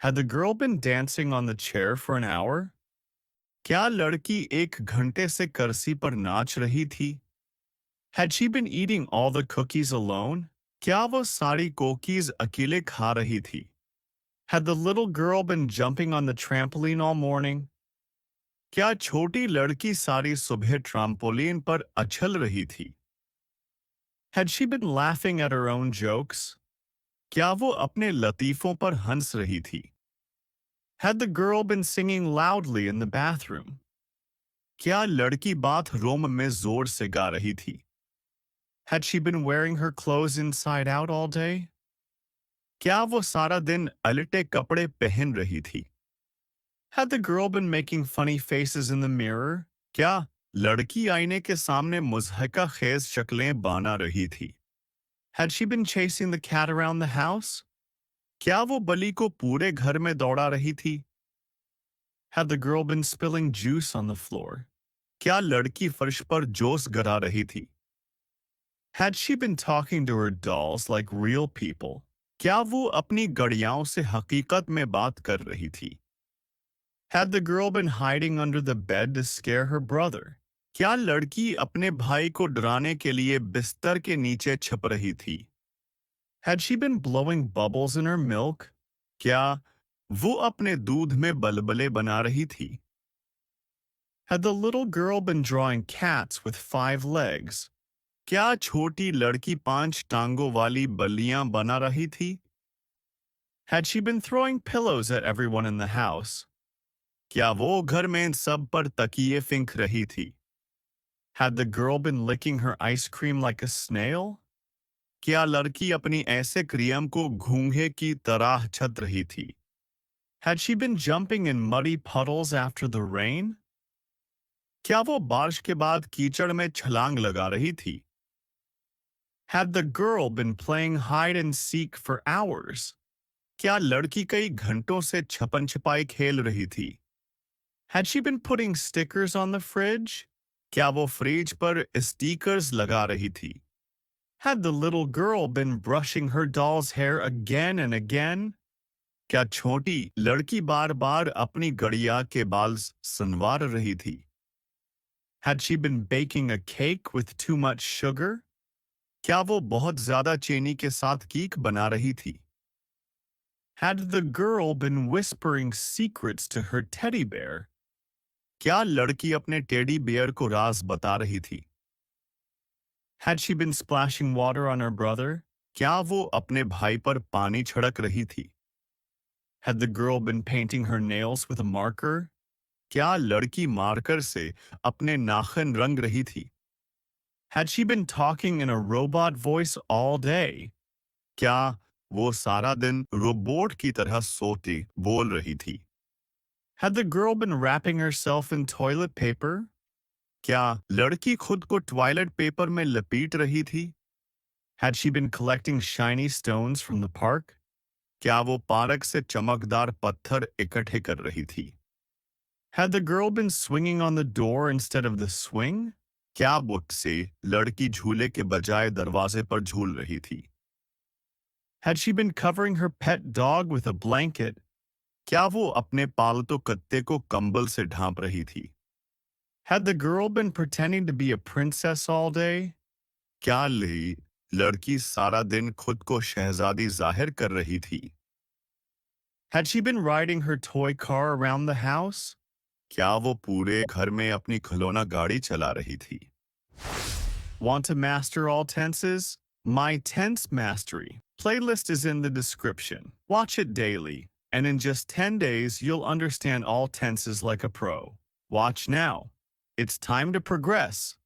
Had the girl been dancing on the chair for an hour? क्या लड़की 1 घंटे से कुर्सी पर नाच रही थी? Had she been eating all the cookies alone? क्या वो सारी cookies अकेले खा रही थी? Had the little girl been jumping on the trampoline all morning? क्या छोटी लड़की सारी सुबह ट्राम्पोलिन पर उछल रही थी? Had she been laughing at her own jokes? क्या वो अपने लतीफों पर हंस रही थी? Had the girl been singing loudly in the bathroom? क्या लड़की बाथरूम में जोर से गा रही थी? Had she been wearing her clothes inside out all day? क्या वो सारा दिन अलटे कपड़े पहन रही थी? Had the girl been making funny faces in the mirror? क्या लड़की आईने के सामने मुज़हका खेज शक्लें बना रही थी? Had she been chasing the cat around the house? क्या वो बली को पूरे घर में दौड़ा रही थी? Had the girl been spilling juice on the floor? क्या लड़की फर्श पर जोश गिरा रही थी? Had she been talking to her dolls like real people? क्या वो अपनी गड़ियाओं से हकीकत में बात कर रही थी? Had the girl been hiding under the bed to scare her brother? क्या लड़की अपने भाई को डराने के लिए बिस्तर के नीचे छिप रही थी? Had she been blowing bubbles in her milk? क्या वो अपने दूध में बलबले बना रही थी? Had the little girl been drawing cats with 5 legs? क्या छोटी लड़की 5 टांगों वाली बल्लियां बना रही थी? Had she been throwing pillows at everyone in the house? क्या वो घर में सब पर तकिए फेंक रही थी? Had the girl been licking her ice cream like a snail? क्या लड़की अपनी ऐसे क्रीम को घूंघे की तरह छत रही थी? Had she been jumping in muddy puddles after the rain? क्या वो बारिश के बाद कीचड़ में छलांग लगा रही थी? Had the girl been playing hide and seek for hours? क्या लड़की कई घंटों से छपन छिपाई खेल रही थी? Had she been putting stickers on the fridge? क्या वो फ्रिज पर स्टिकर्स लगा रही थी? Had the little girl been brushing her doll's hair again and again? क्या छोटी लड़की बार बार अपनी गड़िया के बाल संवार रही थी? Had she been baking a cake with too much sugar? क्या वो बहुत ज्यादा चीनी के साथ केक बना रही थी? Had the girl been whispering secrets to her teddy bear? क्या लड़की अपने टेडी बेयर को राज बता रही थी? Had she been splashing water on her brother? क्या वो अपने भाई पर पानी छिड़क रही थी? Had the girl been painting her nails with a marker? क्या लड़की मार्कर से अपने नाखून रंग रही थी? Had she been talking in a robot voice all day? क्या वो सारा दिन रोबोट की तरह सोती बोल रही थी? Had the girl been wrapping herself in toilet paper? क्या लड़की खुद को टॉयलेट पेपर में लपेट रही थी? Had she been collecting shiny stones from the park? क्या वो पार्क से चमकदार पत्थर इकट्ठे कर रही थी? Had the girl been swinging on the door instead of the swing? क्या बुक से लड़की झूले के बजाय दरवाजे पर झूल रही थी? Had she been covering her pet dog with a blanket? क्या वो अपने पालतू कुत्ते को कंबल से ढांप रही थी? Had the girl been pretending to be a princess all day? क्या लड़की सारा दिन खुद को शहजादी जाहिर कर रही थी? Had she been riding her toy car around the house? क्या वो पूरे घर में अपनी खिलौना गाड़ी चला रही थी? Want to master all tenses? My Tense Mastery playlist is in the description. Watch it daily, and in just 10 days, you'll understand all tenses like a pro. Watch now. It's time to progress.